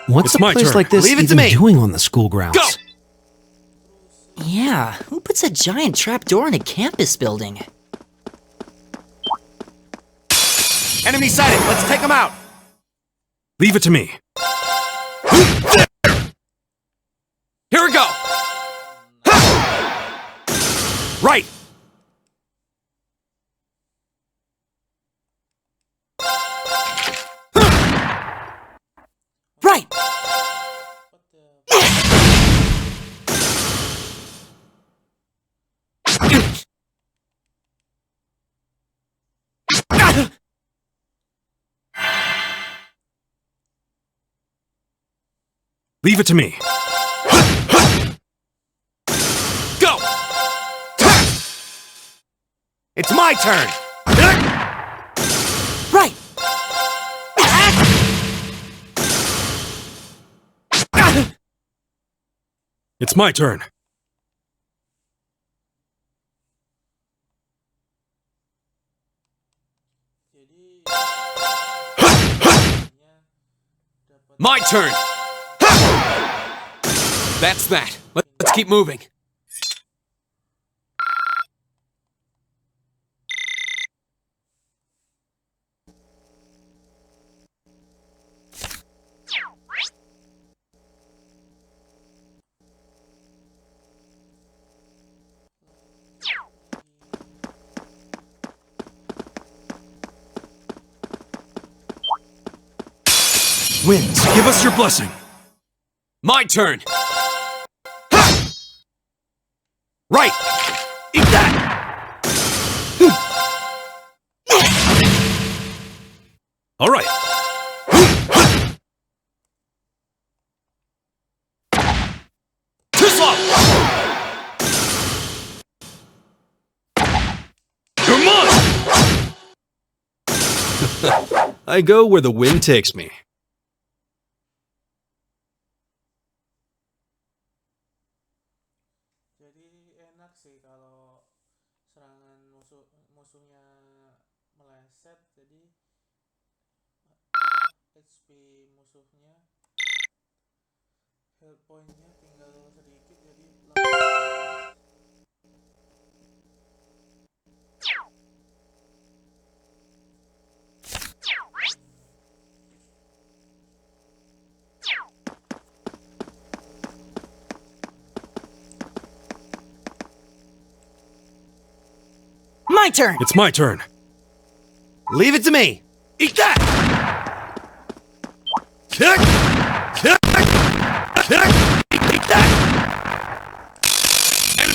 What's It's a my place turn. like this Leave it to even me. doing on the school grounds? Go! Yeah, who puts a giant trapdoor in a campus building? Enemy sighted. Let's take them out. Leave it to me. Here we go! Right! Right! Leave it to me. Go! It's my turn. Right! It's my turn. My turn! That's that. Let's keep moving. Winds, give us your blessing. My turn. Right. Eat that. All right. Too slow. You're mine. I go where the wind takes me. Jadi enak sih kalau serangan musuhnya meleset, jadi HP musuhnya, health pointnya tinggal sedikit, jadi langsung. My turn! It's my turn. Leave it to me. Eat that! Kick! Kick! Kick! Eat that!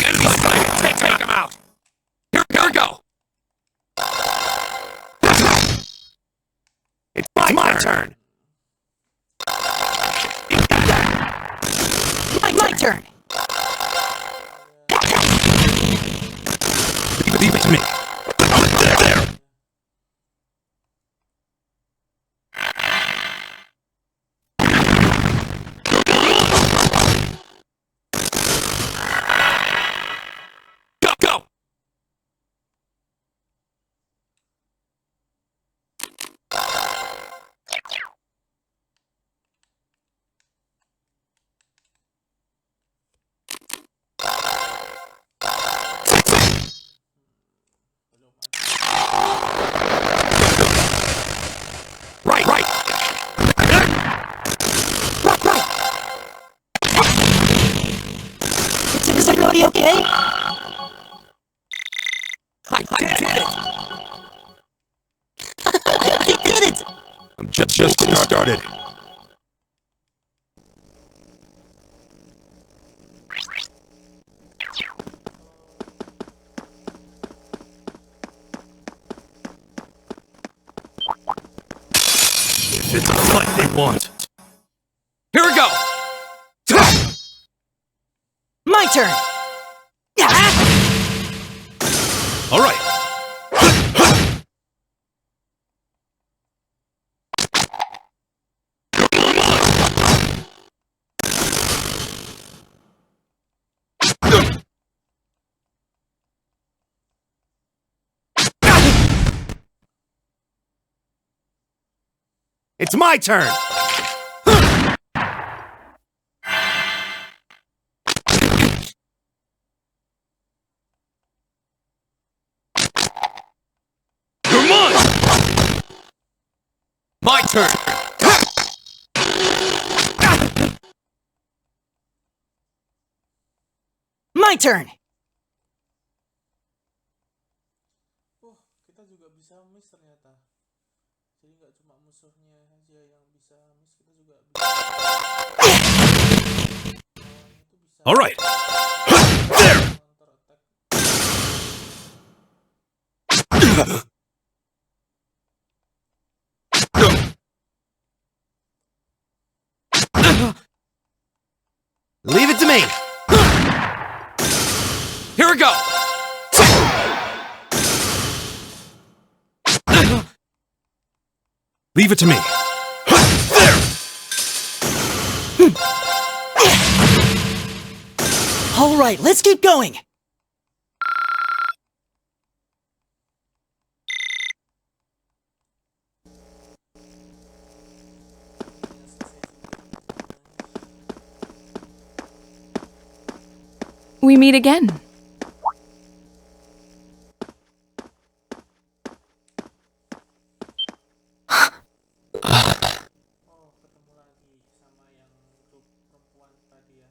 Enemy sighted! Take him out! Here we go! It's my turn. Eat that! My turn! Leave it to me. There! Go! Right! Is everybody okay? I did it! They did it! I'm just getting started. If it's a fight they want. Here we go! My turn! All right. It's my turn. My turn. Oh, kita juga bisa miss ternyata. Jadi nggak cuma musuhnya aja yang bisa miss, kita juga bisa. Lawannya itu bisa All right. There. counter attack. Leave it to me. Here we go. Leave it to me. There. All right, let's keep going. We meet again. Oh, ketemu lagi sama yang grup perempuan tadi ya.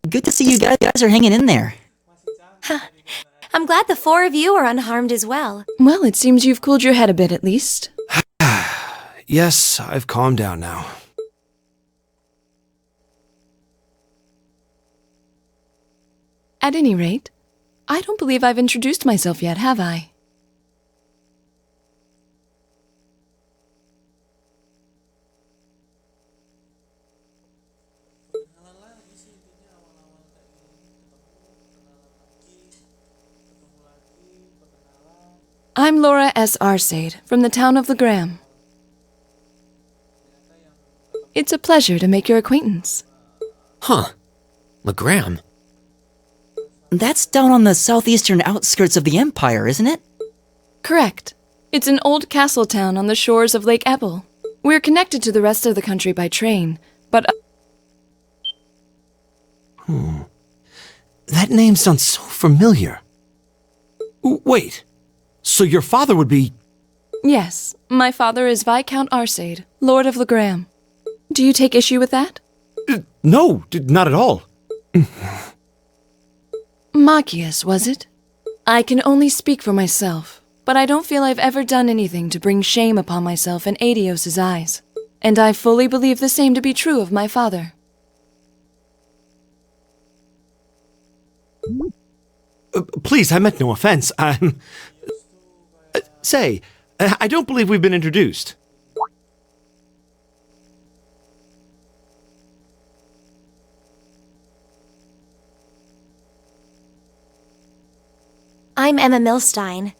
Good to see you guys are hanging in there. Masih cantik tadi karena I'm glad the four of you are unharmed as well. Well, it seems you've cooled your head a bit at least. Yes, I've calmed down now. At any rate, I don't believe I've introduced myself yet, have I? perkenalan lagi sih intinya, awal-awal kayak gini ketemu, kenalan lagi, ketemu lagi, perkenalan. I'm Laura S. Arcade, from the town of Legram. It's a pleasure to make your acquaintance. Huh. Legram? That's down on the southeastern outskirts of the Empire, isn't it? Correct. It's an old castle town on the shores of Lake Ebble. We're connected to the rest of the country by train, but That name sounds so familiar. Wait, so your father would be... yes, my father is Viscount Arcade, Lord of Legram. Do you take issue with that? No, not at all. Machias, was it? I can only speak for myself, but I don't feel I've ever done anything to bring shame upon myself in Adios's eyes. And I fully believe the same to be true of my father. Please, I meant no offense. Say, I don't believe we've been introduced. I'm Emma Milstein.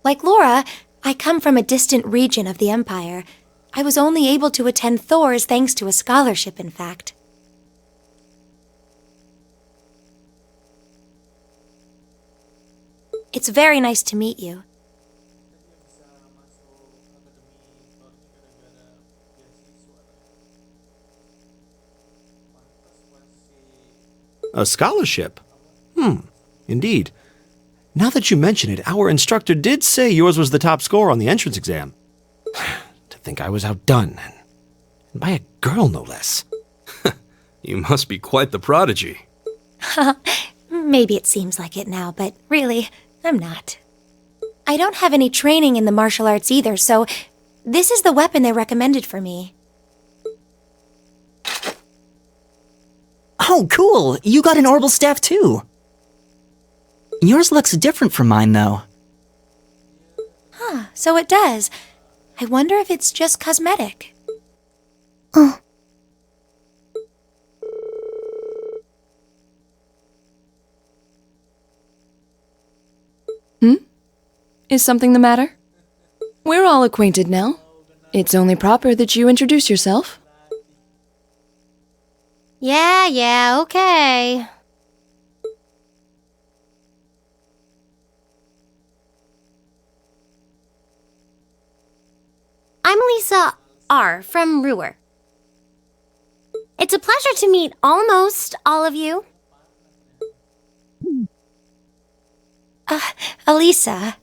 Like Laura, I come from a distant region of the Empire. I was only able to attend Thor's thanks to a scholarship, in fact. It's very nice to meet you. Bisa masuk akademi Thor ini gara-gara beasiswa. Pantas masih A scholarship? Indeed. Now that you mention it, our instructor did say yours was the top score on the entrance exam. To think I was outdone, and by a girl no less. You must be quite the prodigy. Maybe it seems like it now, but really, I'm not. I don't have any training in the martial arts either, so this is the weapon they recommended for me. Oh, cool. You got an orbital staff too. Yours looks different from mine, though. So it does. I wonder if it's just cosmetic. Is something the matter? We're all acquainted now. It's only proper that you introduce yourself. Yeah, okay. I'm Lisa R. from Ruhr. It's a pleasure to meet almost all of you. Elisa.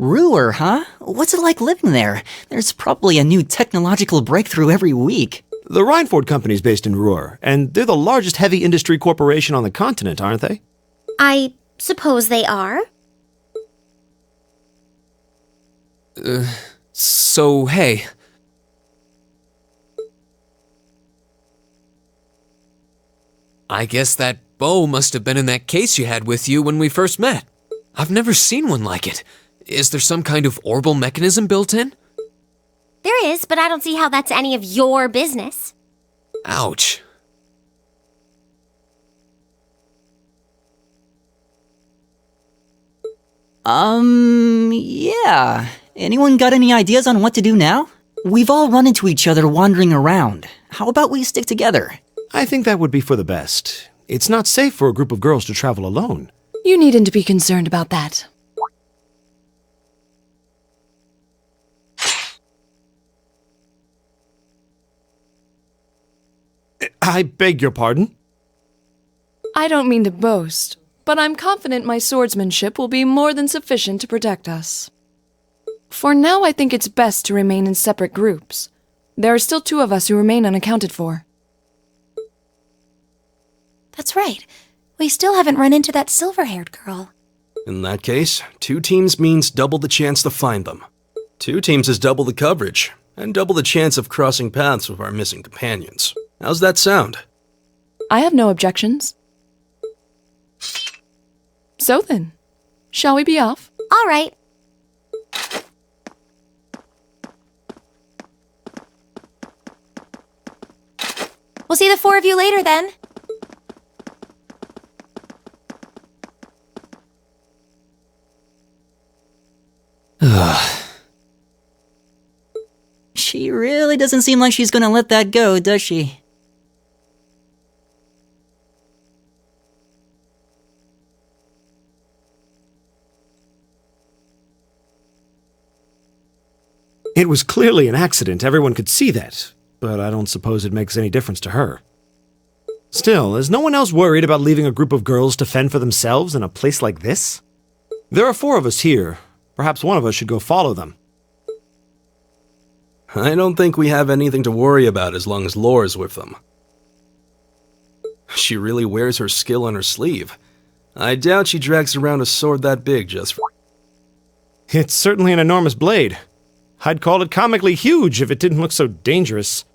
Ruhr, huh? What's it like living there? There's probably a new technological breakthrough every week. The Rhineford Company's based in Ruhr, and they're the largest heavy industry corporation on the continent, aren't they? I suppose they are. So, hey. I guess that bow must have been in that case you had with you when we first met. I've never seen one like it. Is there some kind of orbital mechanism built in? There is, but I don't see how that's any of your business. Ouch. Yeah. Anyone got any ideas on what to do now? We've all run into each other wandering around. How about we stick together? I think that would be for the best. It's not safe for a group of girls to travel alone. You needn't be concerned about that. I beg your pardon? I don't mean to boast, but I'm confident my swordsmanship will be more than sufficient to protect us. For now, I think it's best to remain in separate groups. There are still 2 of us who remain unaccounted for. That's right. We still haven't run into that silver-haired girl. In that case, 2 teams means double the chance to find them. 2 teams is double the coverage, and double the chance of crossing paths with our missing companions. How's that sound? I have no objections. So then, shall we be off? All right. We'll see the 4 of you later then. She really doesn't seem like she's gonna let that go, does she? It was clearly an accident, everyone could see that, but I don't suppose it makes any difference to her. Still, is no one else worried about leaving a group of girls to fend for themselves in a place like this? There are 4 of us here. Perhaps one of us should go follow them. I don't think we have anything to worry about as long as Laura's with them. She really wears her skill on her sleeve. I doubt she drags around a sword that big just for... It's certainly an enormous blade. I'd call it comically huge if it didn't look so dangerous.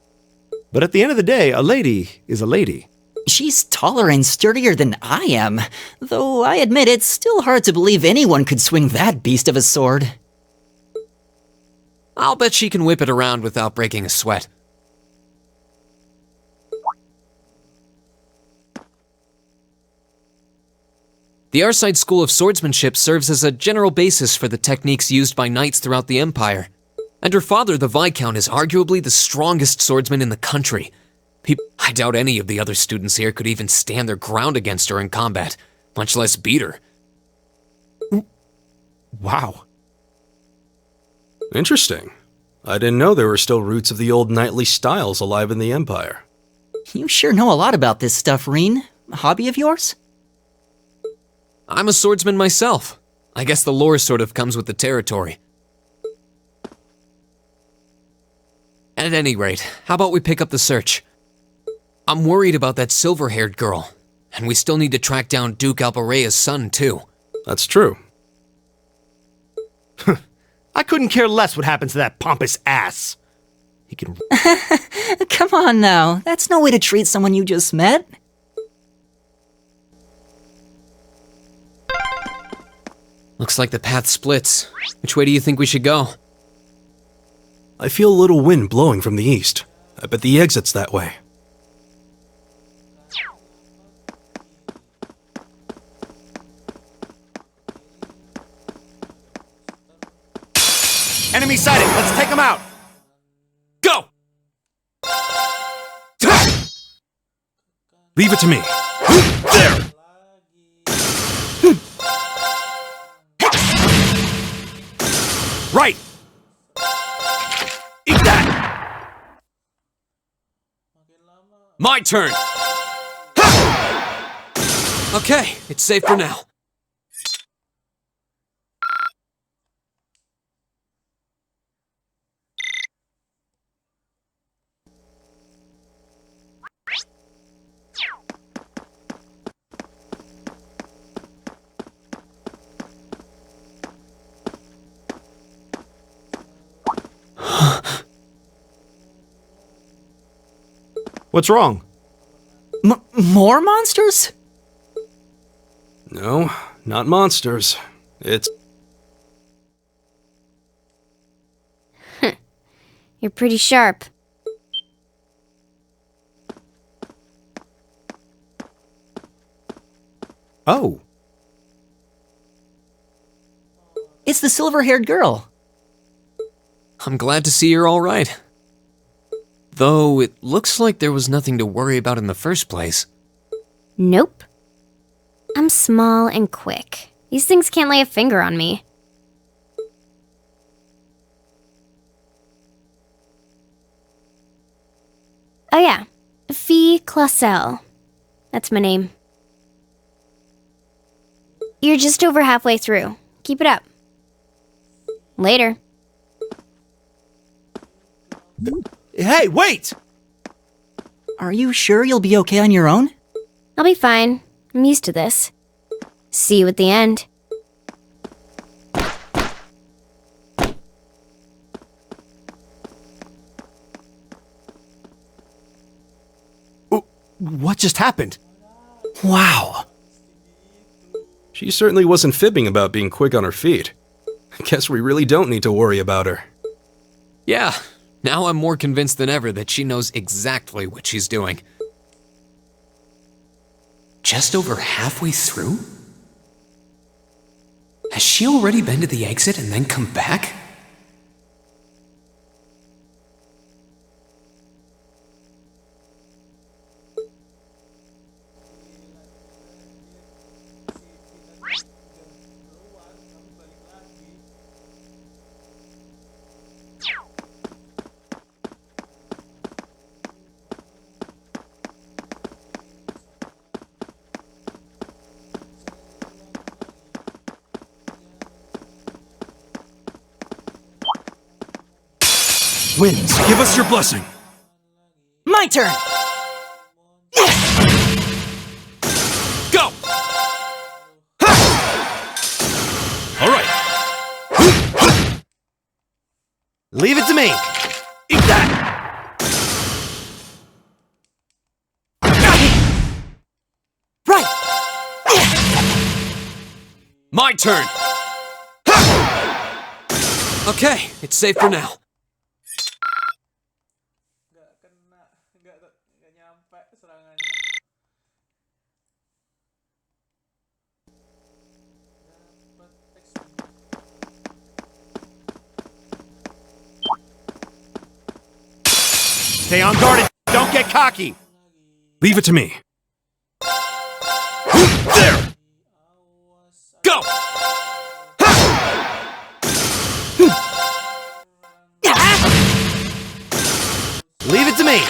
But at the end of the day, a lady is a lady. She's taller and sturdier than I am, though I admit it's still hard to believe anyone could swing that beast of a sword. I'll bet she can whip it around without breaking a sweat. The Arside School of Swordsmanship serves as a general basis for the techniques used by knights throughout the Empire. And her father, the Viscount, is arguably the strongest swordsman in the country. I doubt any of the other students here could even stand their ground against her in combat, much less beat her. Wow. Interesting. I didn't know there were still roots of the old knightly styles alive in the Empire. You sure know a lot about this stuff, Reen. A hobby of yours? I'm a swordsman myself. I guess the lore sort of comes with the territory. At any rate, how about we pick up the search? I'm worried about that silver-haired girl, and we still need to track down Duke Albarea's son, too. That's true. I couldn't care less what happens to that pompous ass. He can... Come on now, that's no way to treat someone you just met. Looks like the path splits. Which way do you think we should go? I feel a little wind blowing from the east. I bet the exit's that way. Enemy sighted! Let's take him out! Go! Leave it to me. There! Right! Eat that! My turn! Okay, it's safe for now. What's wrong? More monsters? No, not monsters. It's... You're pretty sharp. Oh. It's the silver-haired girl. I'm glad to see you're all right. Though it looks like there was nothing to worry about in the first place. Nope. I'm small and quick. These things can't lay a finger on me. Oh yeah, Fee Clausel. That's my name. You're just over halfway through. Keep it up. Later. Hey, wait! Are you sure you'll be okay on your own? I'll be fine. I'm used to this. See you at the end. What just happened? Wow. She certainly wasn't fibbing about being quick on her feet. Guess we really don't need to worry about her. Yeah, now I'm more convinced than ever that she knows exactly what she's doing. Just over halfway through? Has she already been to the exit and then come back? Winds, give us your blessing. My turn! Go! All right. Leave it to me. Eat that. Right! My turn! Okay, it's safe for now. Nggak nyampe serangannya. Dapat XP. Stay on guard and don't get cocky. Leave it to me. There. Go! Leave it to me.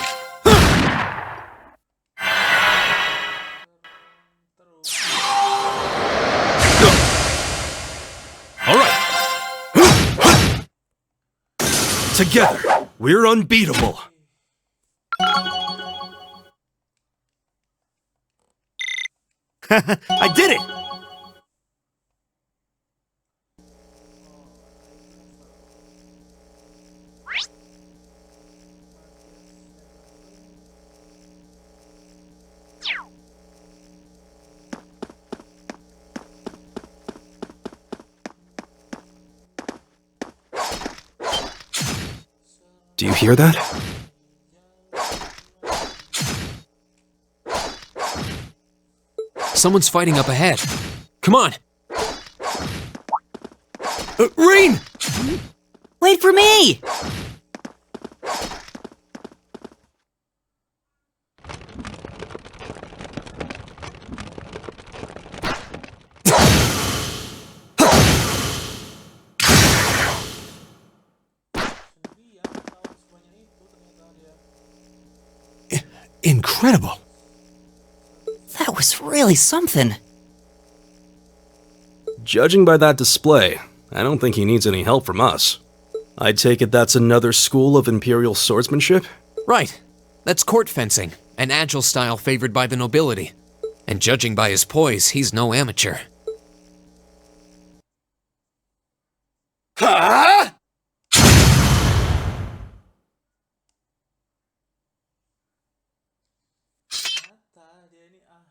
All right. Together, we're unbeatable. I did it. Do you hear that? Someone's fighting up ahead. Come on! Rain! Wait for me! Incredible. That was really something. Judging by that display, I don't think he needs any help from us. I take it that's another school of imperial swordsmanship? Right. That's court fencing, an agile style favored by the nobility. And judging by his poise, he's no amateur. Huh?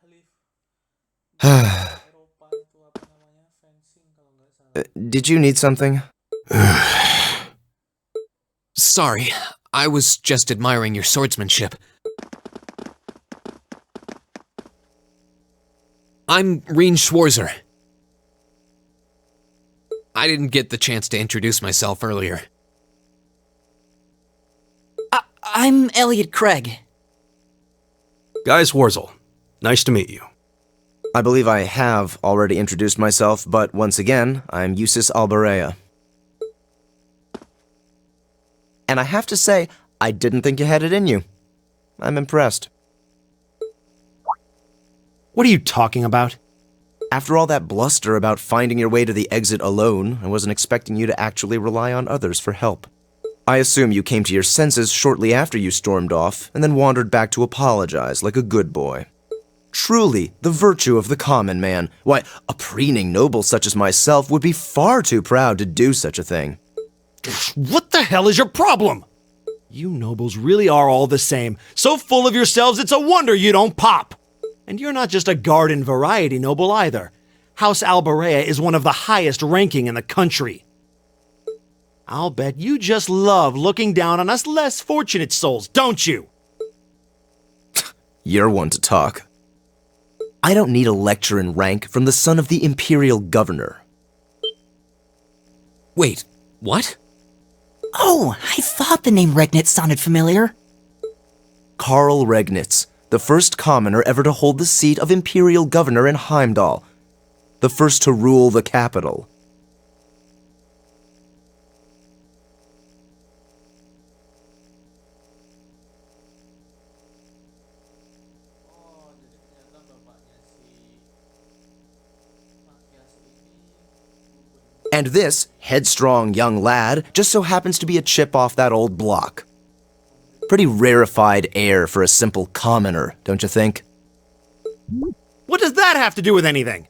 ahli Eropa itu apa namanya fencing kalau nggak salah. Did you need something? Sorry, I was just admiring your swordsmanship. I'm Reen Schwarzer. I didn't get the chance to introduce myself earlier. I'm Elliot Craig. Guys Warzel, nice to meet you. I believe I have already introduced myself, but once again, I'm Yusuf Albarea. And I have to say, I didn't think you had it in you. I'm impressed. What are you talking about? After all that bluster about finding your way to the exit alone, I wasn't expecting you to actually rely on others for help. I assume you came to your senses shortly after you stormed off, and then wandered back to apologize like a good boy. Truly, the virtue of the common man. Why, a preening noble such as myself would be far too proud to do such a thing. What the hell is your problem? You nobles really are all the same. So full of yourselves, it's a wonder you don't pop. And you're not just a garden variety noble either. House Albarea is one of the highest ranking in the country. I'll bet you just love looking down on us less fortunate souls, don't you? You're one to talk. I don't need a lecture in rank from the son of the Imperial Governor. Wait, what? Oh, I thought the name Regnitz sounded familiar. Karl Regnitz, the first commoner ever to hold the seat of Imperial Governor in Heimdall. The first to rule the capital. Oh, jadi ternyata bapaknya si Makias ini gubernur. And this headstrong young lad just so happens to be a chip off that old block. Pretty rarefied air for a simple commoner, don't you think? What does that have to do with anything?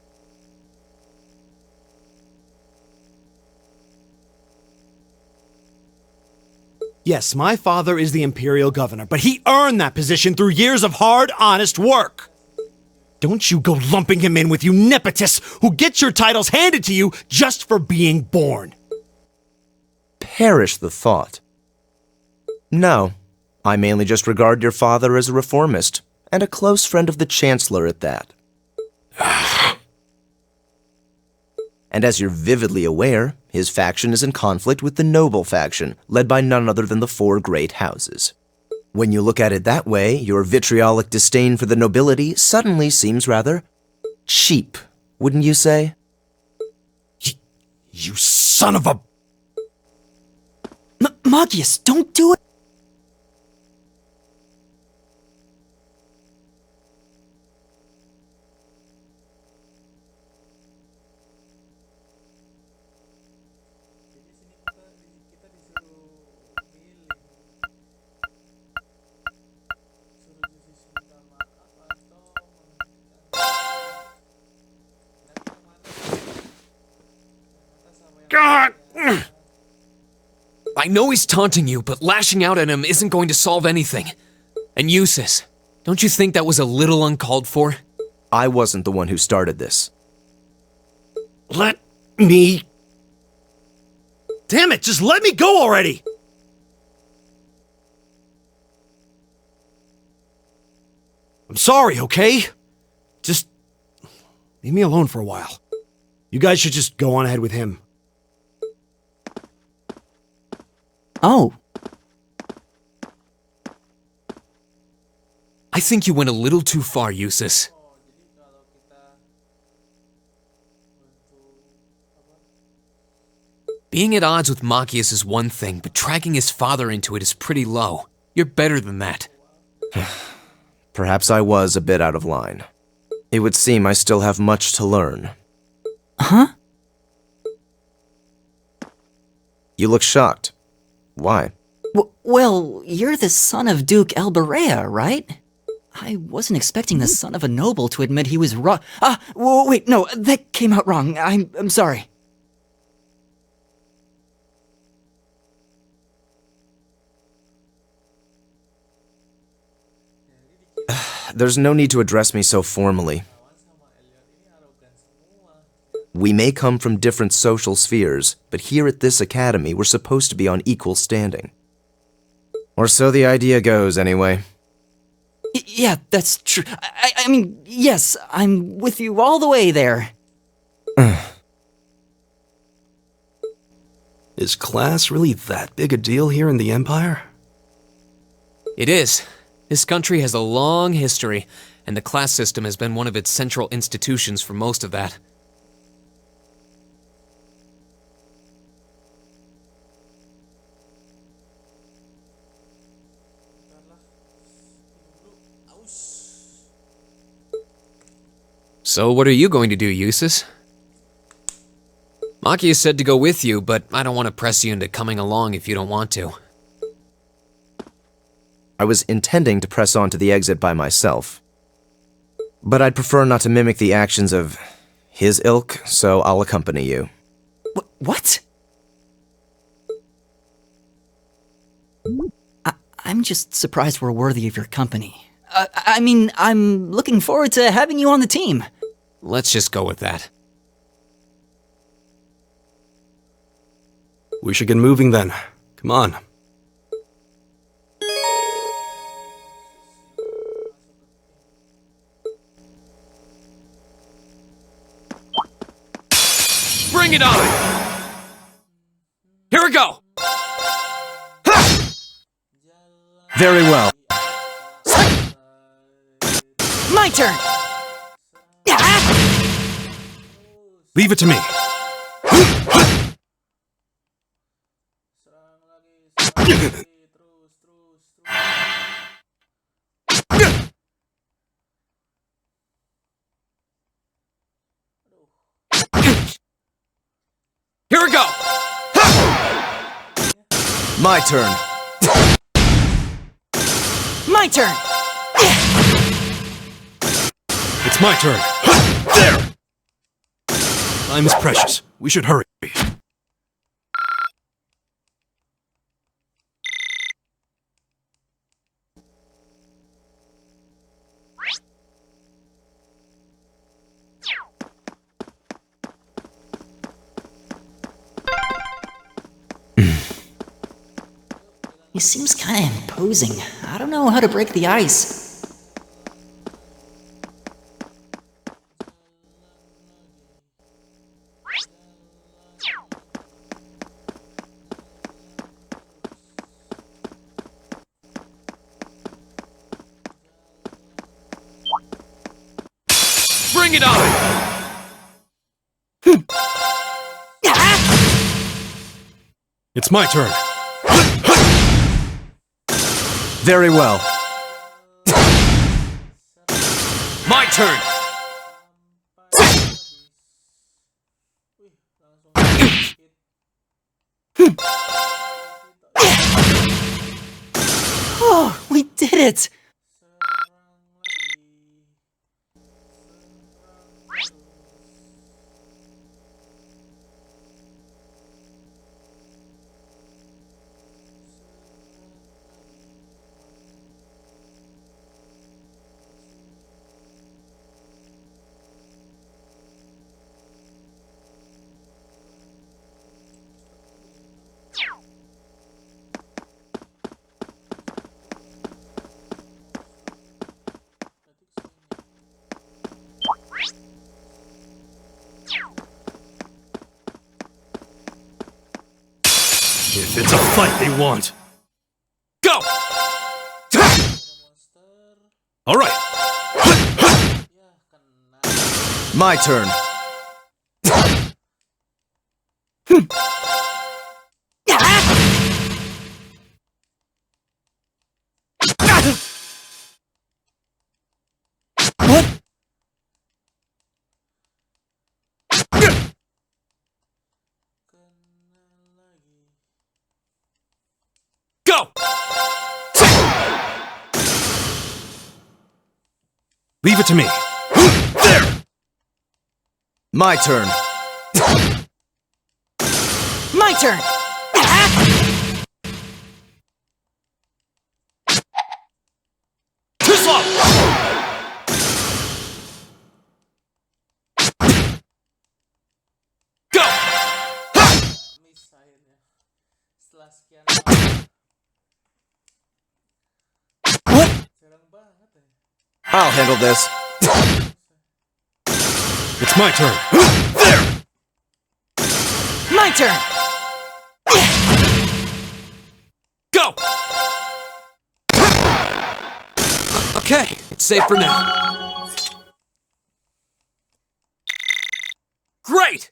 Yes, my father is the Imperial Governor, but he earned that position through years of hard, honest work. Don't you go lumping him in with you nepotists who get your titles handed to you just for being born. Perish the thought. No, I mainly just regard your father as a reformist, and a close friend of the Chancellor at that. And as you're vividly aware, his faction is in conflict with the noble faction, led by none other than the four great houses. When you look at it that way, your vitriolic disdain for the nobility suddenly seems rather cheap, wouldn't you say? You son of a... Magius, don't do it! Jadi sini kita disuruh milih, suruh Yesus minta maaf atau menghentikan. Nanti yang mana? Ternyata sama yang I know he's taunting you, but lashing out at him isn't going to solve anything. And Eustace, don't you think that was a little uncalled for? I wasn't the one who started this. Let me... Damn it, just let me go already! I'm sorry, okay? Just leave me alone for a while. You guys should just go on ahead with him. Oh, I think you went a little too far, Eustace. Oh, jadi kalau kita bantu apa? Being at odds with Machias is one thing, but dragging his father into it is pretty low. You're better than that. Perhaps I was a bit out of line. It would seem I still have much to learn. huh? You look shocked. Why? Well, you're the son of Duke Albarea, right? I wasn't expecting the son of a noble to admit he was wrong. Wait, no, that came out wrong. I'm sorry. There's no need to address me so formally. We may come from different social spheres, but here at this academy, we're supposed to be on equal standing. Or so the idea goes, anyway. Yeah, that's true. I mean, yes, I'm with you all the way there. Is class really that big a deal here in the Empire? It is. This country has a long history, and the class system has been one of its central institutions for most of that. So what are you going to do, Eustace? Makia said to go with you, but I don't want to press you into coming along if you don't want to. I was intending to press on to the exit by myself. But I'd prefer not to mimic the actions of his ilk, so I'll accompany you. What? I'm just surprised we're worthy of your company. I mean, I'm looking forward to having you on the team. Let's just go with that. We should get moving then. Come on. Bring it on! Here we go! Very well. My turn! Leave it to me. Here we go! My turn. My turn! It's my turn. There! Time is precious. We should hurry. He seems kind of imposing. I don't know how to break the ice. Bring it on! It's my turn. Very well. My turn! Oh, we did it! If it's a fight they want. Go! All right. My turn. What? Go! Leave it to me. There! My turn. My turn! Too slow! setelah sekian lama. Jarang banget ya. I'll handle this. It's my turn. My turn! Go! Okay, it's safe for now. Great!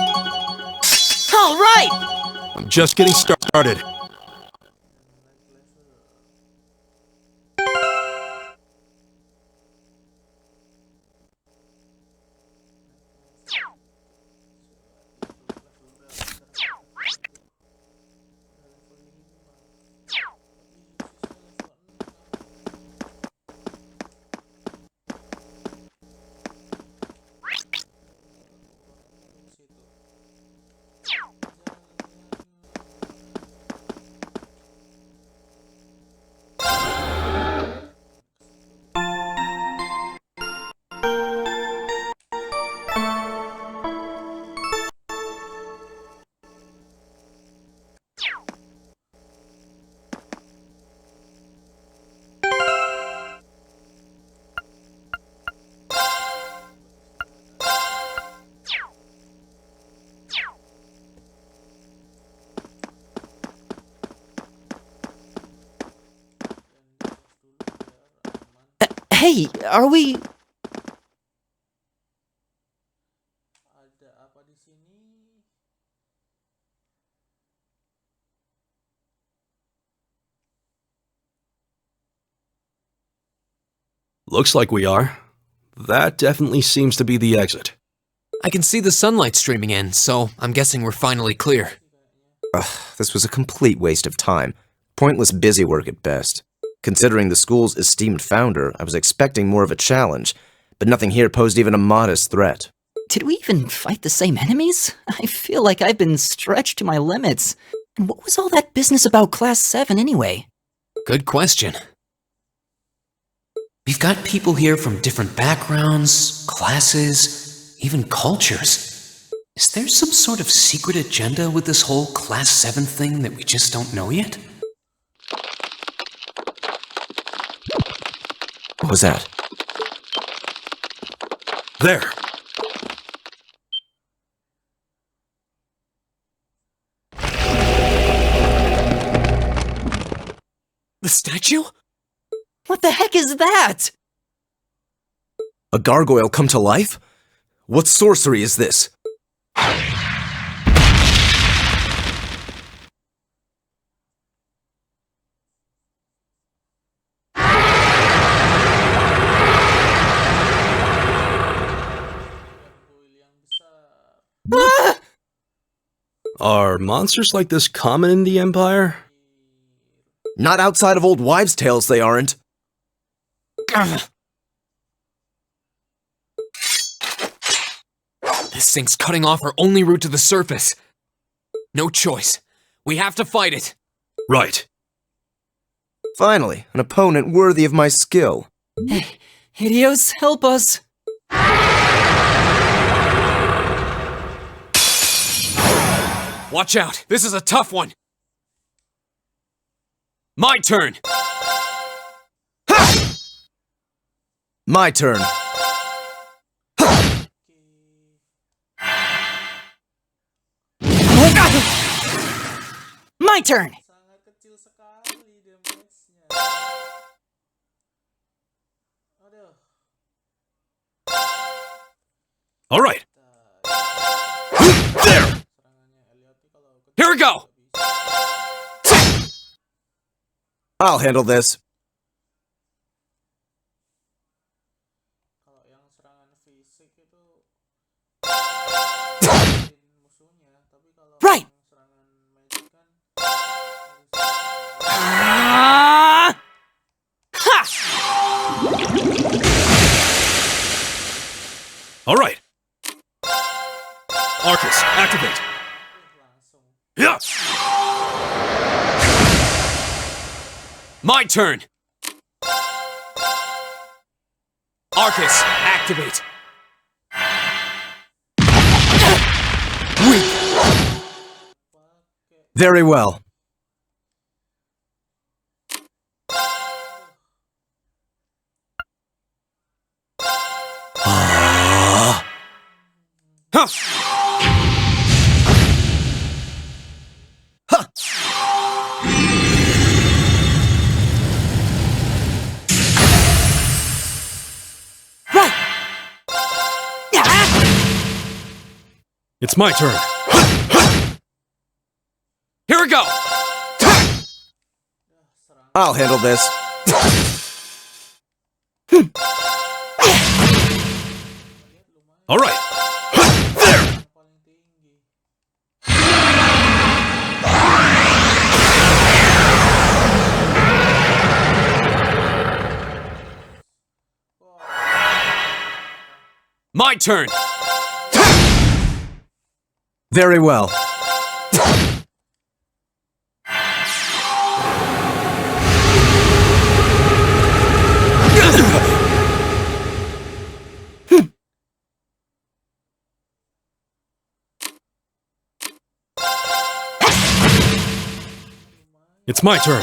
All right! I'm just getting started. Hey, are we... Ada apa di sini? Looks like we are. That definitely seems to be the exit. I can see the sunlight streaming in, so I'm guessing we're finally clear. This was a complete waste of time. Pointless busy work at best. Considering the school's esteemed founder, I was expecting more of a challenge, but nothing here posed even a modest threat. Did we even fight the same enemies? I feel like I've been stretched to my limits. And what was all that business about Class 7 anyway? Good question. We've got people here from different backgrounds, classes, even cultures. Is there some sort of secret agenda with this whole Class 7 thing that we just don't know yet? What was that? There. The statue? What the heck is that? A gargoyle come to life? What sorcery is this? Are monsters like this common in the Empire? Not outside of old wives' tales, they aren't. This thing's cutting off our only route to the surface. No choice. We have to fight it. Right. Finally, an opponent worthy of my skill. Hideos, help us! Watch out, this is a tough one. My turn. My turn. My turn! Sangat kecil sekali damage-nya. Aduh. All right. There. Serangannya Elliot kalau kecil Here we go. nggak bisa. I'll handle this. Kalau yang serangan fisik itu musuhnya, tapi kalau Right. yang serangan magic kan All right. Arcus, activate. langsung. Yeah. My turn. Arcus, activate. Very well. It's my turn. Here we go! I'll handle this. All right. There! Paling tinggi. My turn! Very well. It's my turn.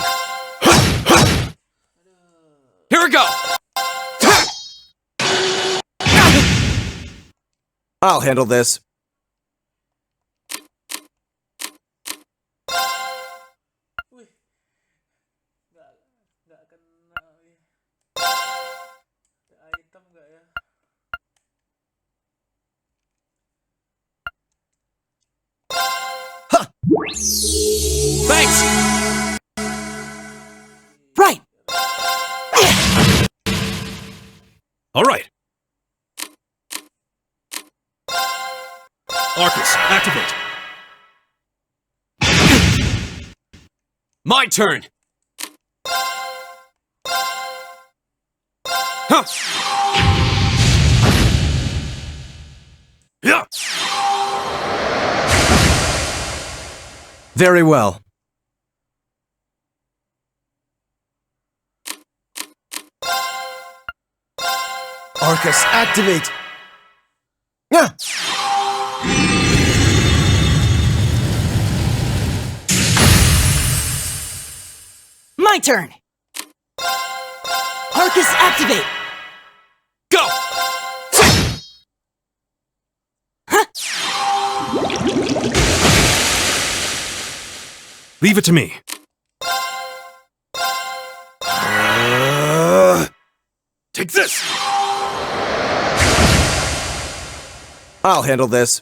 Here we go! I'll handle this. Wih. Nggak kena. Wih. Ada item nggak ya? Thanks! Right! All right. Arcus, activate. My turn! Huh. Yeah. Very well. Arcus, activate! Yeah. My turn! Arcus, activate! Go! Leave it to me. Take this! I'll handle this.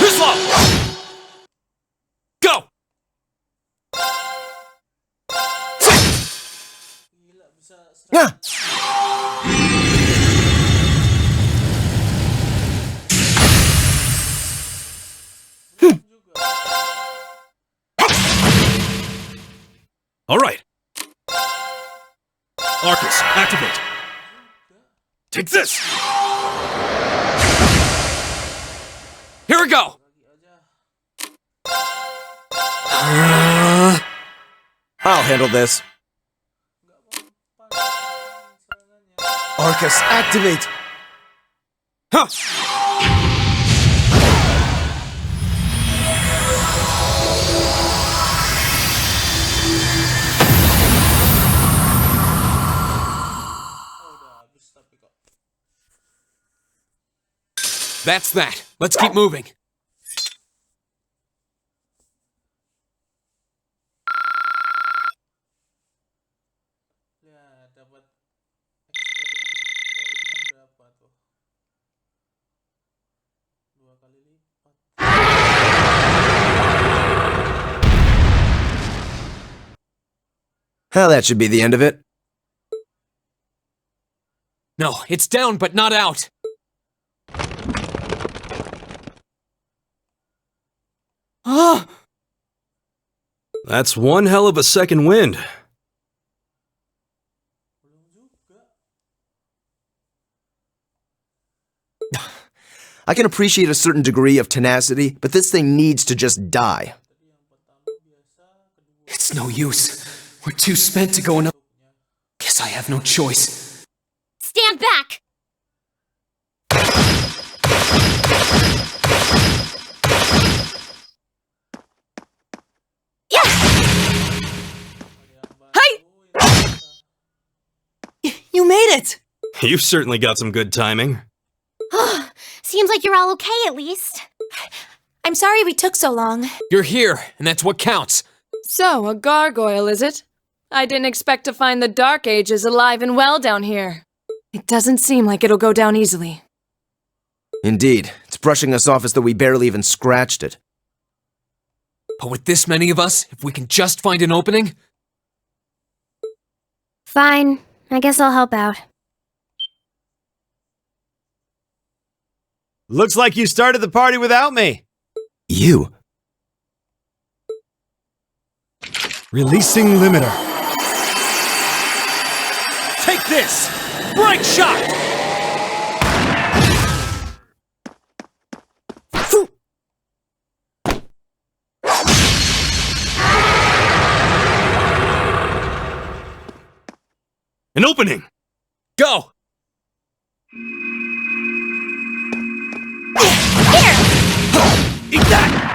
Too slow! Go! Gila bisa Yeah. juga. All right. Arcus, activate. Take this! Here we go! I'll handle this. Arcus, activate! Huh. That's that. Let's keep moving. Ya, dapat experience poinnya berapa tuh? 2 kali lipat. That should be the end of it. No, it's down but not out. Oh! That's one hell of a second wind. Belum juga. I can appreciate a certain degree of tenacity, but this thing needs to just die. Tadi yang pertama biasa, kedua It's no use. We're too spent to go another. Guess I have no choice. Stand back! You made it! You've certainly got some good timing. Seems like you're all okay at least. I'm sorry we took so long. You're here, and that's what counts. So, a gargoyle, is it? I didn't expect to find the Dark Ages alive and well down here. It doesn't seem like it'll go down easily. Indeed, it's brushing us off as though we barely even scratched it. But with this many of us, if we can just find an opening... Fine. I guess I'll help out. Looks like you started the party without me. You? Releasing limiter. Take this! Bright shot! An opening! Go! Eat that!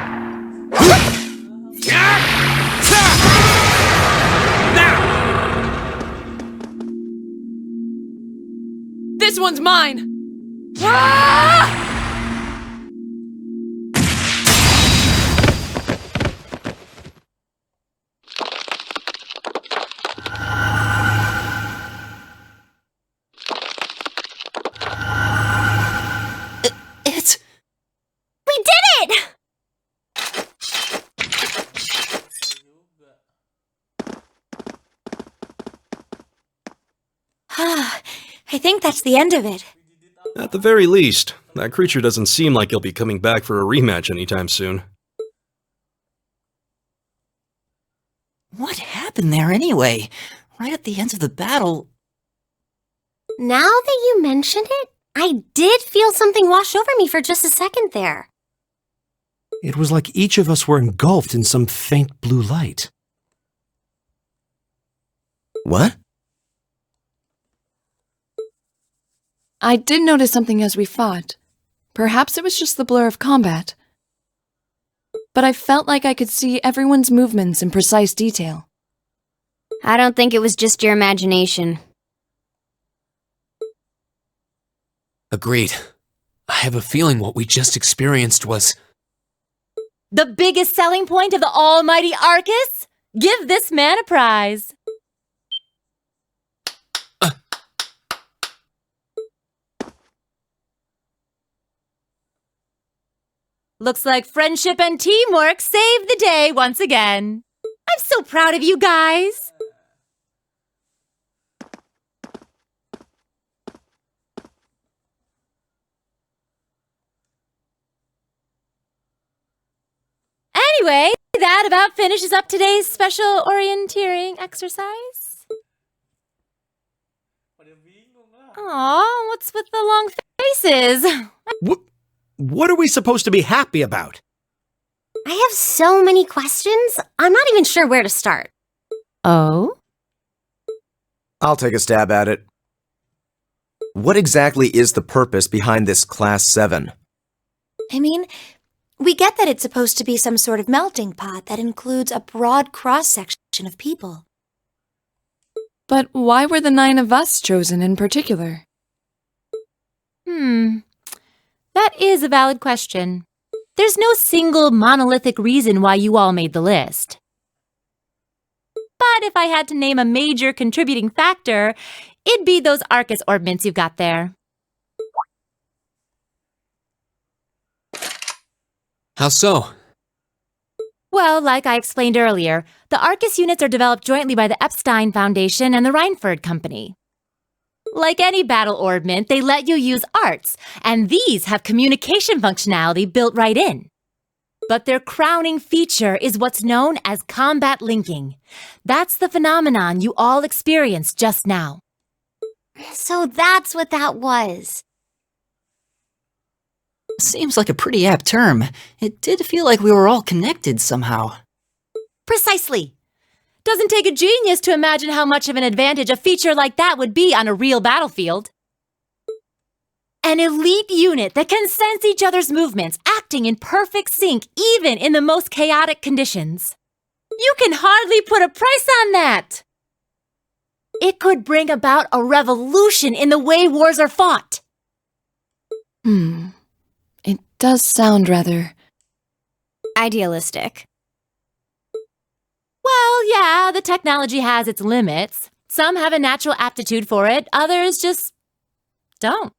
This one's mine! Ah! It's... We did it! I think that's the end of it. At the very least, that creature doesn't seem like he'll be coming back for a rematch anytime soon. What happened there anyway? Right at the end of the battle... Now that you mention it, I did feel something wash over me for just a second there. It was like each of us were engulfed in some faint blue light. What? I did notice something as we fought. Perhaps it was just the blur of combat. But I felt like I could see everyone's movements in precise detail. I don't think it was just your imagination. Agreed. I have a feeling what we just experienced was... The biggest selling point of the almighty Arcus? Give this man a prize. Looks like friendship and teamwork saved the day once again. I'm so proud of you guys. Anyway, that about finishes up today's special orienteering exercise. Aw, what's with the long faces? What are we supposed to be happy about? I have so many questions, I'm not even sure where to start. Oh? I'll take a stab at it. What exactly is the purpose behind this Class 7? I mean, we get that it's supposed to be some sort of melting pot that includes a broad cross-section of people. But why were the 9 of us chosen in particular? That is a valid question. There's no single monolithic reason why you all made the list. But if I had to name a major contributing factor, it'd be those Arcus orbments you've got there. How so? Well, like I explained earlier, the Arcus units are developed jointly by the Epstein Foundation and the Reinford Company. Like any battle orbment, they let you use arts, and these have communication functionality built right in. But their crowning feature is what's known as combat linking. That's the phenomenon you all experienced just now. So that's what that was. Seems like a pretty apt term. It did feel like we were all connected somehow. Precisely. Doesn't take a genius to imagine how much of an advantage a feature like that would be on a real battlefield. An elite unit that can sense each other's movements, acting in perfect sync even in the most chaotic conditions. You can hardly put a price on that. It could bring about a revolution in the way wars are fought. It does sound rather... Idealistic. Well, yeah, the technology has its limits. Some have a natural aptitude for it, others just don't.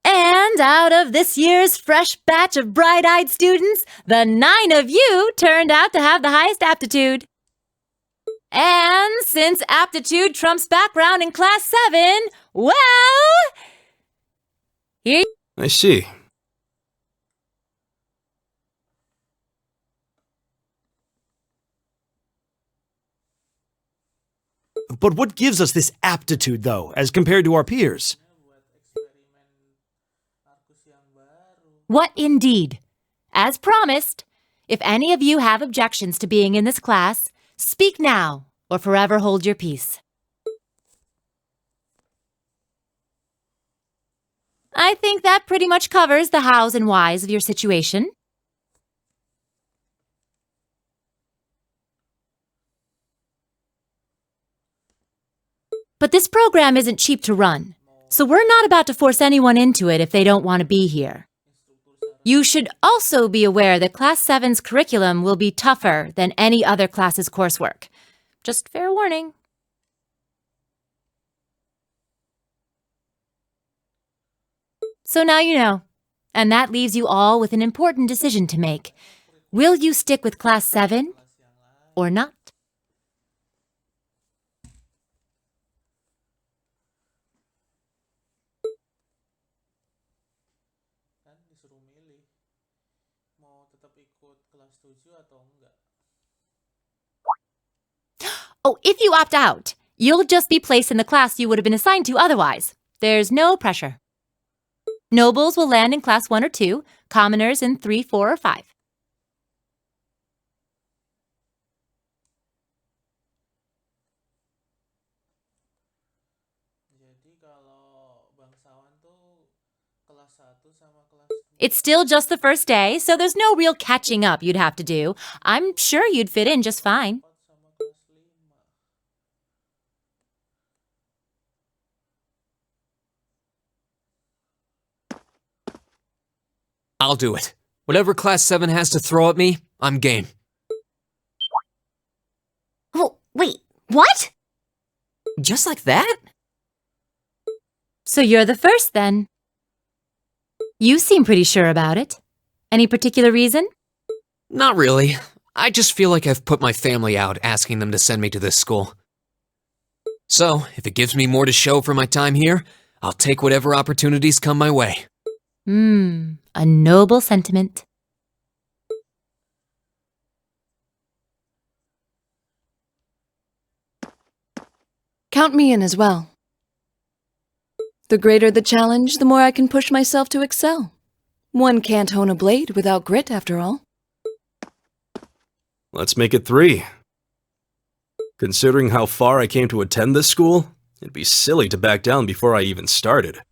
And out of this year's fresh batch of bright-eyed students, the 9 of you turned out to have the highest aptitude. And since aptitude trumps background in Class 7, well, here I see. But what gives us this aptitude, though, as compared to our peers? What indeed? As promised, if any of you have objections to being in this class, speak now or forever hold your peace. I think that pretty much covers the hows and whys of your situation. But this program isn't cheap to run, so we're not about to force anyone into it if they don't want to be here. You should also be aware that Class 7's curriculum will be tougher than any other class's coursework. Just fair warning. So now you know, and that leaves you all with an important decision to make. Will you stick with Class 7 or not? Kan disuruh milih mau tetap ikut kelas 7 atau enggak. Oh, if you opt out, you'll just be placed in the class you would have been assigned to otherwise. There's no pressure. Nobles will land in Class 1 or 2, commoners in 3, 4, or 5. Jadi kalau bangsawan tuh kelas 1 sama kelas 2. It's still just the first day, so there's no real catching up you'd have to do. I'm sure you'd fit in just fine. Sama kelas 5. I'll do it. Whatever Class 7 has to throw at me, I'm game. Oh, wait, what? Just like that? So you're the first then. You seem pretty sure about it. Any particular reason? Not really. I just feel like I've put my family out asking them to send me to this school. So, if it gives me more to show for my time here, I'll take whatever opportunities come my way. A noble sentiment. Count me in as well. The greater the challenge, the more I can push myself to excel. One can't hone a blade without grit, after all. Let's make it 3. Considering how far I came to attend this school, it'd be silly to back down before I even started.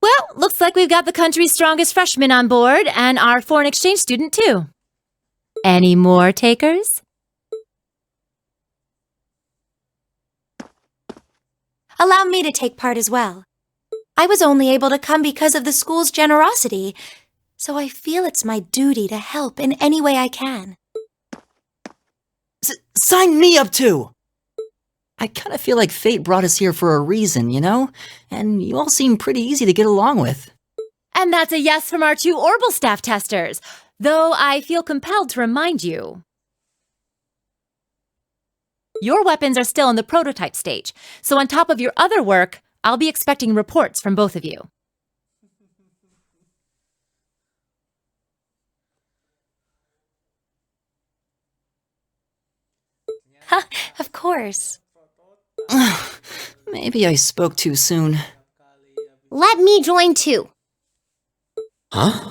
Well, looks like we've got the country's strongest freshman on board and our foreign exchange student too. Any more takers? Allow me to take part as well. I was only able to come because of the school's generosity, so I feel it's my duty to help in any way I can. Sign me up too! I kind of feel like fate brought us here for a reason, you know? And you all seem pretty easy to get along with. And that's a yes from our 2 Orbital staff testers, though I feel compelled to remind you. Your weapons are still in the prototype stage, so on top of your other work, I'll be expecting reports from both of you. Of course. Maybe I spoke too soon. Let me join too. Huh?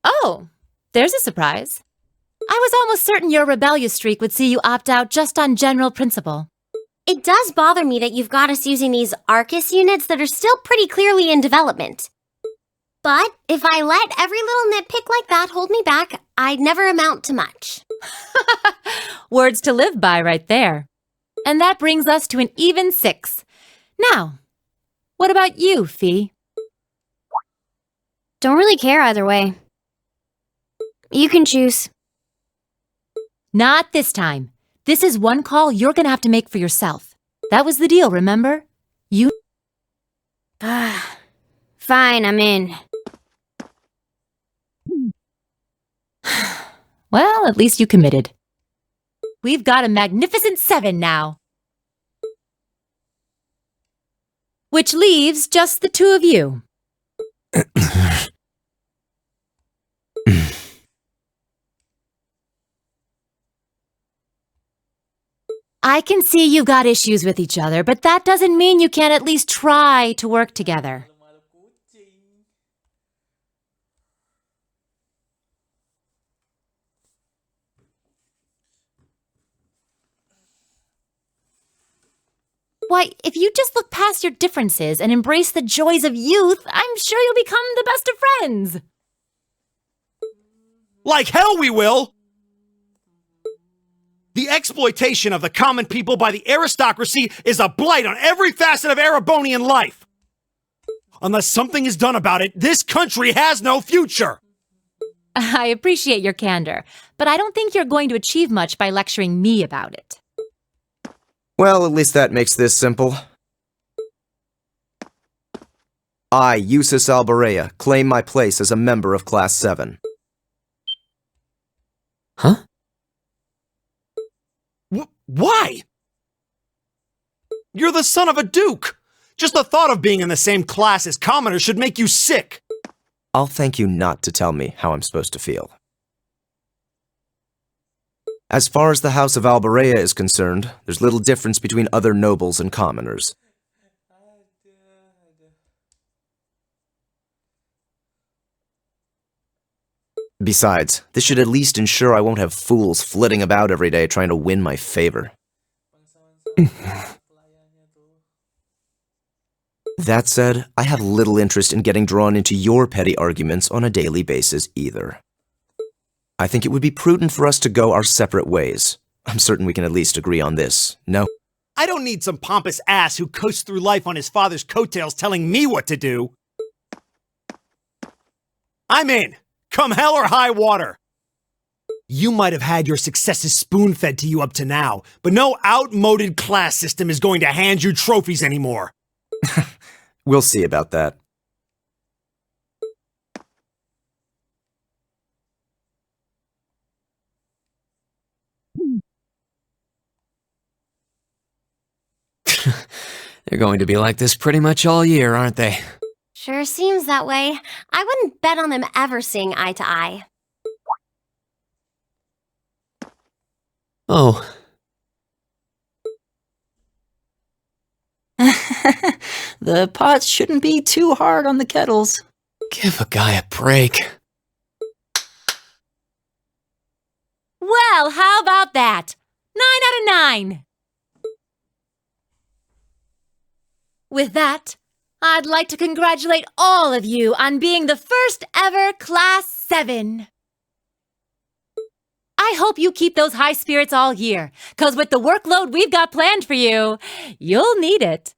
Oh, there's a surprise. I was almost certain your rebellious streak would see you opt out just on general principle. It does bother me that you've got us using these Arcus units that are still pretty clearly in development. But if I let every little nitpick like that hold me back, I'd never amount to much. Words to live by right there. And that brings us to an even 6. Now, what about you, Fee? Don't really care either way. You can choose. Not this time. This is one call you're gonna have to make for yourself. That was the deal, remember? You... Fine, I'm in. Well, at least you committed. We've got a magnificent 7 now. Which leaves just the two of you. I can see you've got issues with each other, but that doesn't mean you can't at least try to work together. Malu kucing. Why, if you just look past your differences and embrace the joys of youth, I'm sure you'll become the best of friends. Like hell we will! The exploitation of the common people by the aristocracy is a blight on every facet of Erebonian life. Unless something is done about it, this country has no future. I appreciate your candor, but I don't think you're going to achieve much by lecturing me about it. Well, at least that makes this simple. I, Eustace Alberea, claim my place as a member of Class 7. Huh? Why? You're the son of a duke. Just the thought of being in the same class as commoners should make you sick. I'll thank you not to tell me how I'm supposed to feel. As far as the House of Alberea is concerned, there's little difference between other nobles and commoners. Besides, this should at least ensure I won't have fools flitting about every day trying to win my favor. That said, I have little interest in getting drawn into your petty arguments on a daily basis either. I think it would be prudent for us to go our separate ways. I'm certain we can at least agree on this, no? I don't need some pompous ass who coasts through life on his father's coattails telling me what to do. I'm in. Come hell or high water. You might have had your successes spoon-fed to you up to now, but no outmoded class system is going to hand you trophies anymore. We'll see about that. They're going to be like this pretty much all year, aren't they? Sure seems that way. I wouldn't bet on them ever seeing eye to eye. Oh. The pots shouldn't be too hard on the kettles. Give a guy a break. Well, how about that? 9 out of 9. With that, I'd like to congratulate all of you on being the first ever Class 7. I hope you keep those high spirits all year, 'cause with the workload we've got planned for you, you'll need it.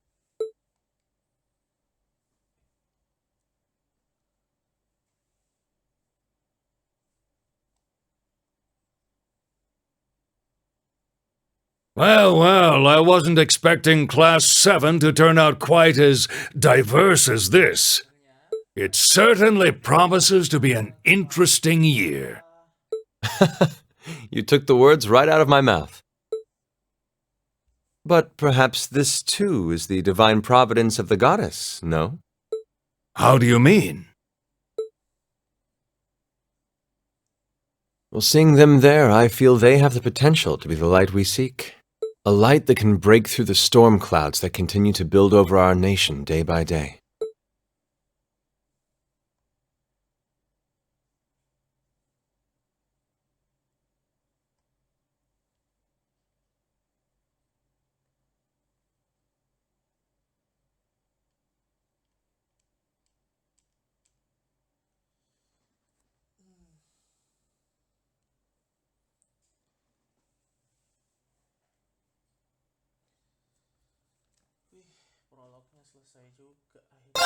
Well, I wasn't expecting Class 7 to turn out quite as diverse as this. It certainly promises to be an interesting year. You took the words right out of my mouth. But perhaps this too is the divine providence of the goddess, no? How do you mean? Well, seeing them there, I feel they have the potential to be the light we seek. A light that can break through the storm clouds that continue to build over our nation day by day. Prolognya selesai juga akhirnya.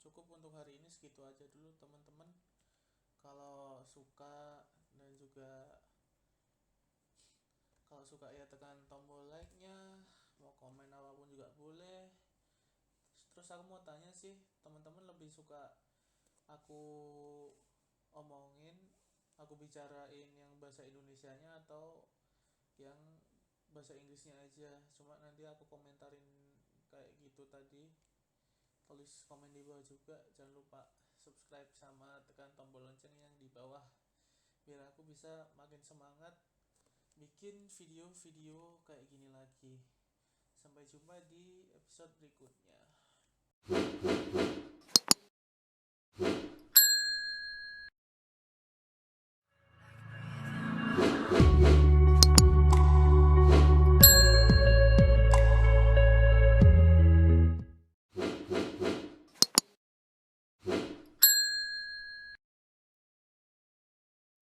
cukup untuk hari ini, segitu aja dulu teman-teman. Kalau suka dan juga kalau suka ya tekan tombol like-nya, mau komen apapun juga boleh. Terus aku mau tanya sih, teman-teman lebih suka aku omongin, aku bicarain yang bahasa Indonesianya atau yang bahasa Inggrisnya aja? Cuma nanti aku komentarin kayak gitu tadi. Tulis komen di bawah juga, jangan lupa subscribe sama tekan tombol lonceng yang di bawah biar aku bisa makin semangat bikin video-video kayak gini lagi. Sampai jumpa di episode berikutnya.